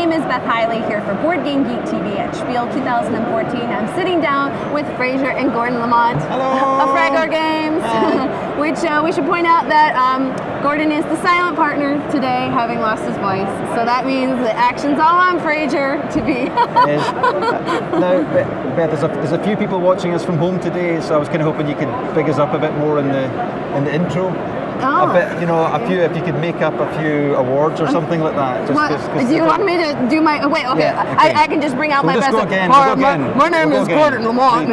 name is Beth Hiley here for Board Game Geek TV at Spiel 2014. I'm sitting down with Fraser and Gordon Lamont of Fragor Games, which we should point out that Gordon is the silent partner today, having lost his voice. So that means the action's all on Fraser to be. Now, Beth, there's a few people watching us from home today, so I was kind of hoping you could big us up a bit more in the intro. Oh. A bit, you know, if you could make up a few awards or something like that. Do you want me to do my? Wait, okay. Yeah, okay. I can just bring out my best. My name is Gordon Lamont.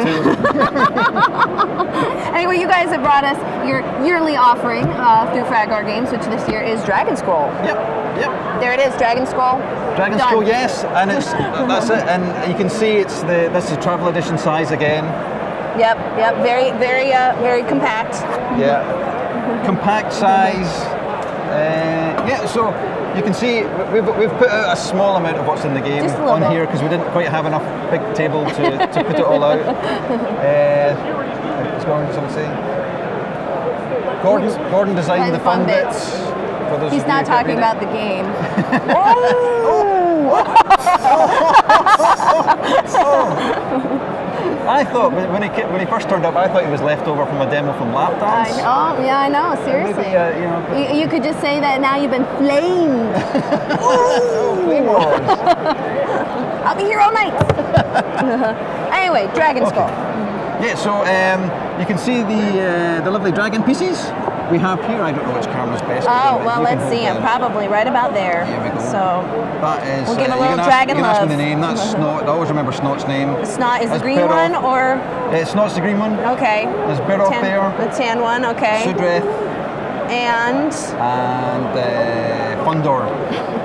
Anyway, you guys have brought us your yearly offering through Fragor Games, which this year is Dragonscroll. Yep. There it is, Dragonscroll. Dragonscroll, yes, and that's it. And you can see this is travel edition size again. Yep. Very compact. Yeah. Compact size, so you can see we've put out a small amount of what's in the game on here because we didn't quite have enough big table to put it all out. What's Gordon saying? Gordon designed the fun bits. He's not talking about the game. I thought when he first turned up, I thought he was left over from a demo from Lap Dance. I know. Seriously, maybe, you could just say that now you've been flamed. Flame wars. I'll be here all night. Anyway, Dragonscroll. Okay. Yeah, so you can see the lovely dragon pieces we have here. I don't know which camera's best. Oh, well, let's see. I'm probably right about there. Here we go. So that is. We'll give a little dragon you can love. ask me the name. That's Snot. I always remember Snot's name. Snot is the green one, or? Snot's the green one. Okay. There's Biroth there. The tan one. Okay. Sudreth. And Fundor.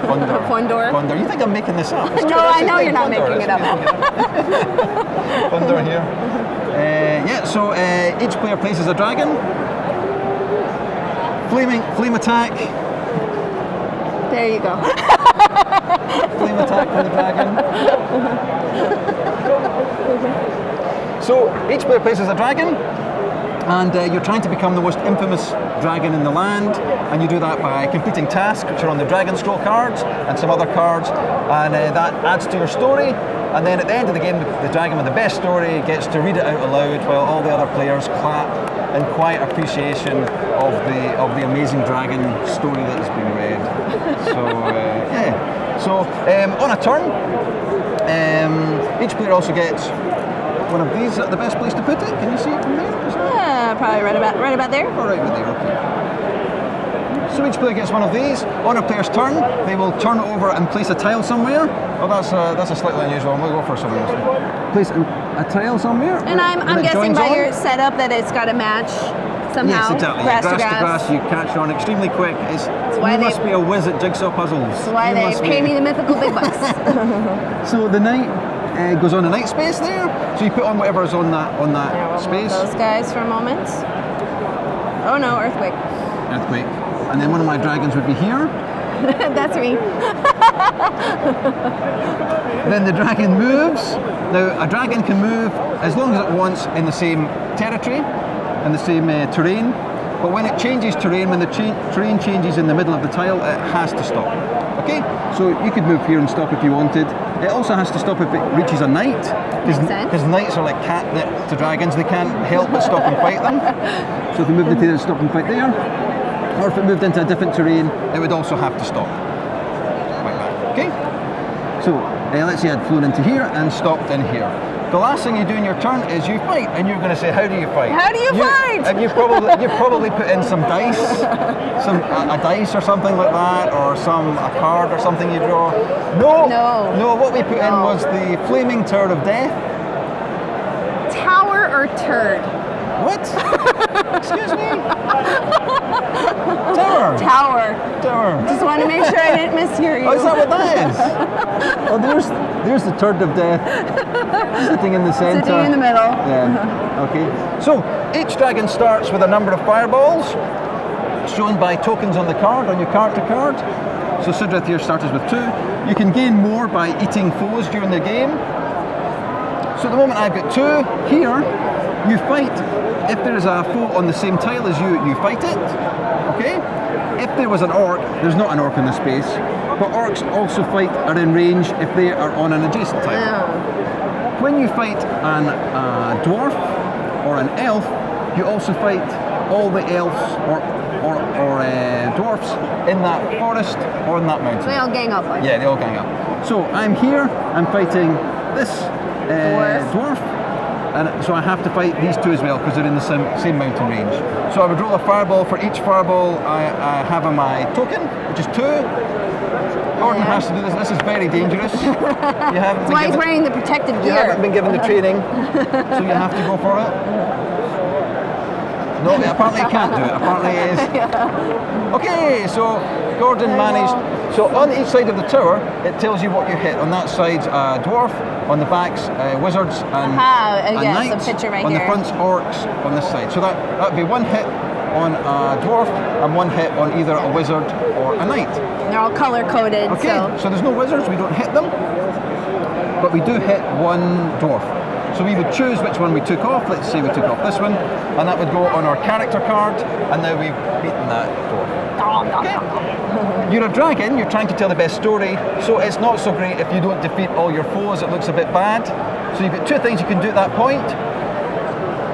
Fundor. You think I'm making this up? No, I know you're not making it up. Fundor here. So each player places a dragon. Flame attack. There you go. Flame attack from the dragon. So each player places a dragon, and you're trying to become the most infamous dragon in the land, and you do that by completing tasks which are on the Dragonscroll cards and some other cards, and that adds to your story. And then at the end of the game, the dragon with the best story gets to read it out aloud while all the other players clap in quiet appreciation of the amazing dragon story that has been read. So on a turn, each player also gets one of these. Is that the best place to put it? Can you see it from there? Yeah, probably right about there. Oh, right about there. Okay. So each player gets one of these. On a player's turn, they will turn it over and place a tile somewhere. Oh, that's a slightly unusual one. We'll go for something else. Place a tile somewhere. And I'm guessing by your setup that it's got to match somehow. Yes, exactly. Grass to grass. You catch on extremely quick. You must be a whiz at jigsaw puzzles. That's why they pay me the mythical big bucks. So the knight goes on a knight space there. So you put on whatever's on that space. Those guys for a moment. Oh no, earthquake. And then one of my dragons would be here. That's me. Then the dragon moves. Now, a dragon can move as long as it wants in the same territory, in the same terrain. But when it changes terrain, when the terrain changes in the middle of the tile, it has to stop. Okay? So you could move here and stop if you wanted. It also has to stop if it reaches a knight. Because knights are like catnip to dragons. They can't help but stop and fight them. So if you moved into there and stop and fight there, or if it moved into a different terrain, it would also have to stop. Like that. Okay? So let's say I'd flown into here and stopped in here. The last thing you do in your turn is you fight, and you're going to say, how do you fight? How do you fight? And you've probably put in some dice, a dice or something like that, or a card or something you draw. No. What we put in was the Flaming Tower of Death. Tower or turd? What? Excuse me? Tower. Just want to make sure I didn't mishear you. Oh, is that what that is? Oh, there's the turd of death sitting in the centre. Sitting in the middle. Yeah. Okay. So each dragon starts with a number of fireballs, shown by tokens on the card, on your card to card. So Sudreth here starts with 2. You can gain more by eating foes during the game. So at the moment I've got 2 here. You fight. If there is a foe on the same tile as you, you fight it. Okay? If there was an orc, there's not an orc in the space. But orcs also fight are in range if they are on an adjacent tile. Yeah. When you fight an dwarf or an elf, you also fight all the elves or dwarfs in that forest or in that mountain. They all gang up. Yeah, they all gang up. So I'm here, I'm fighting this dwarf, and so I have to fight these two as well because they're in the same mountain range. So I would roll a fireball. For each fireball I have on my token, which is 2. Gordon has to do this. This is very dangerous. That's why he's wearing the protective gear. You haven't been given the training, so you have to go for it. No, apparently he can't do it. Apparently he is. Okay, so Gordon managed. So on each side of the tower, it tells you what you hit. On that side's a dwarf, on the back's wizards and knights. On the front's orcs on this side. So that would be 1 hit on a dwarf and 1 hit on either a wizard or a knight. They're all color coded. Okay, so there's no wizards. We don't hit them, but we do hit 1 dwarf. So we would choose which one we took off. Let's say we took off this one, and that would go on our character card, and now we've beaten that dwarf. Okay. You're a dragon, you're trying to tell the best story, so it's not so great if you don't defeat all your foes, it looks a bit bad. So you've got 2 things you can do at that point.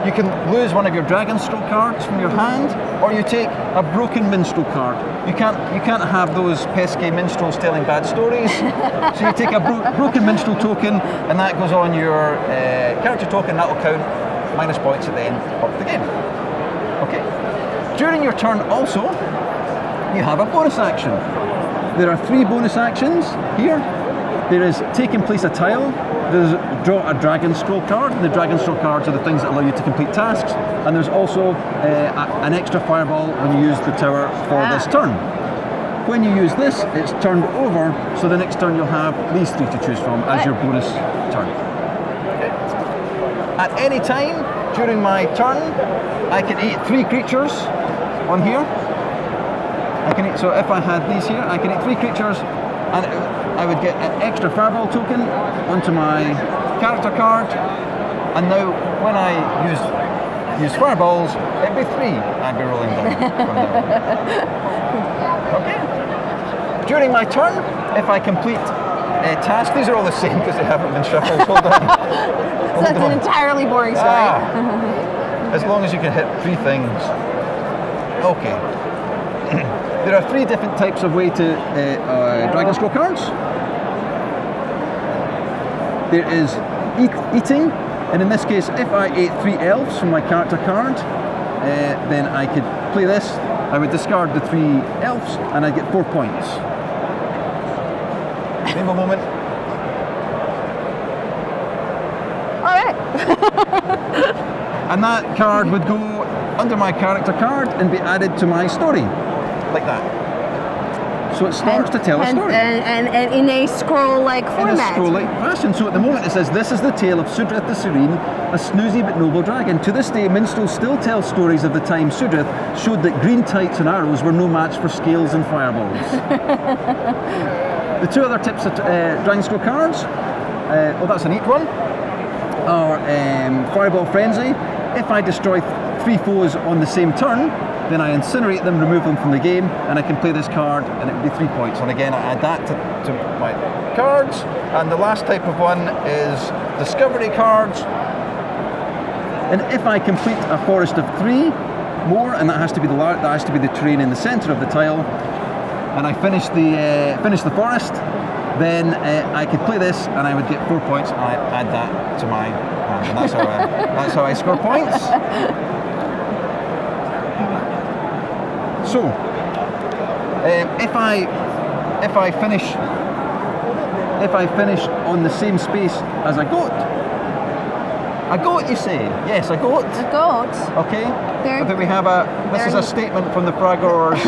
You can lose one of your Dragonscroll cards from your hand, or you take a broken minstrel card. You can't have those pesky minstrels telling bad stories. So you take a broken minstrel token, and that goes on your character token. That will count minus points at the end of the game. Okay. During your turn, also, you have a bonus action. There are 3 bonus actions here. There is taking place a tile. There's draw a Dragonscroll card, and the Dragonscroll cards are the things that allow you to complete tasks, and there's also an extra fireball when you use the tower for this turn. When you use this, it's turned over, so the next turn you'll have these 3 to choose from as your bonus turn. Okay. At any time during my turn, I can eat 3 creatures on here. So if I had these here, I can eat 3 creatures, and I would get an extra fireball token onto my character card, and now when I use fireballs, it'd be 3 I'd be rolling down from there. Okay. During my turn, if I complete a task, these are all the same because they haven't been shuffled. Hold on. So that's an entirely boring story. As long as you can hit 3 things. Okay. There are 3 different types of way to Dragonscroll cards. There is eating, and in this case, if I ate 3 elves from my character card, then I could play this. I would discard the 3 elves, and I'd get 4 points. Name a moment. All right. And that card would go under my character card and be added to my story, like that. So it starts to tell a story. And in a scroll-like format. In a scroll-like fashion. So at the moment it says, this is the tale of Sudrith the Serene, a snoozy but noble dragon. To this day, minstrels still tell stories of the time Sudrith showed that green tights and arrows were no match for scales and fireballs. The 2 other tips of Dragonscroll cards, well, that's a neat one, are Fireball Frenzy. If I destroy 3 foes on the same turn, then I incinerate them, remove them from the game, and I can play this card, and it would be 3 points. And again, I add that to my cards. And the last type of one is Discovery cards. And if I complete a forest of 3 more, and that has to be the terrain in the centre of the tile, and I finish the forest, then I could play this, and I would get 4 points. And I add that to my hand, and that's how I score points. So, if I finish on the same space as a goat, you say? Yes, a goat. A goat. Okay. But we have this is a statement from the Fragor's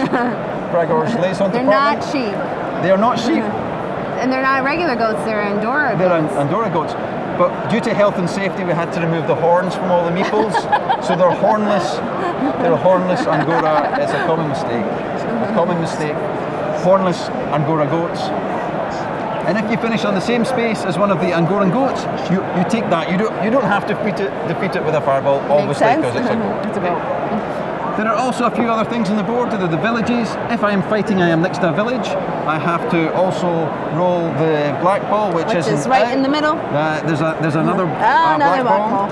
liaison department. They're not sheep. They are not sheep. And they're not regular goats. They're Andorra goats. They're Andorra goats. But due to health and safety, we had to remove the horns from all the meeples, so they're hornless. They're hornless Angora. It's a common mistake. Hornless Angora goats. And if you finish on the same space as one of the Angoran goats, you take that. You don't have to defeat it with a fireball, obviously, because it's a goat. It's a goat. There are also a few other things on the board. There are the villages. If I am fighting, I am next to a village. I have to also roll the black ball, which is right in the middle. There's another another black ball.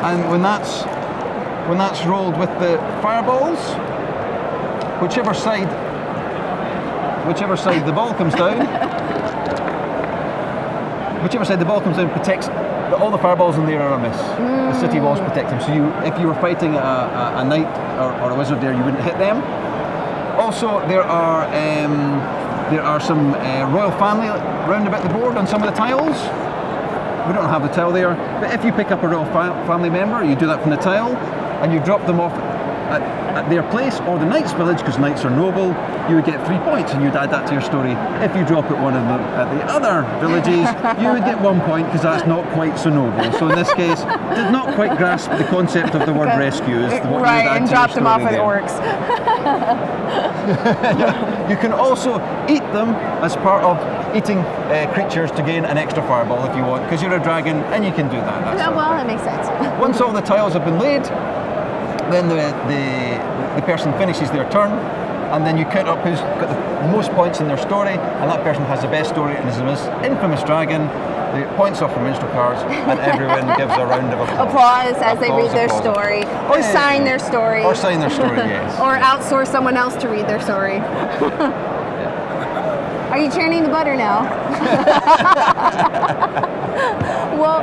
And when that's rolled with the fireballs, whichever side the ball comes down, protects. All the fireballs in there are a miss. The city walls protect them. So if you were fighting a knight or a wizard there, you wouldn't hit them. Also, there are some royal family round about the board on some of the tiles. We don't have the tile there, but if you pick up a royal family member, you do that from the tile, and you drop them off at their place or the knight's village, because knights are noble, you would get 3 points, and you'd add that to your story. If you drop at one of them at the other villages, you would get 1 point, because that's not quite so noble. So in this case, did not quite grasp the concept of the word rescue. Right, and dropped them off with orcs. You can also eat them as part of eating creatures to gain an extra fireball if you want, because you're a dragon and you can do that. That makes sense. Once all the tiles have been laid, then the person finishes their turn, and then you count up who's got the most points in their story, and that person has the best story and is the most infamous dragon. The points off from minstrel cards, and everyone gives a round of applause as they read their story, or sign their story. Or sign their story, yes. Or outsource someone else to read their story. Are you churning the butter now? Well,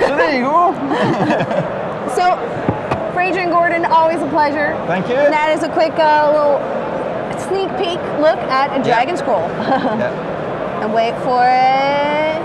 so there you go. So, Fraser and Gordon, always a pleasure. Thank you. And that is a quick little sneak peek look at a Dragonscroll. And wait for it.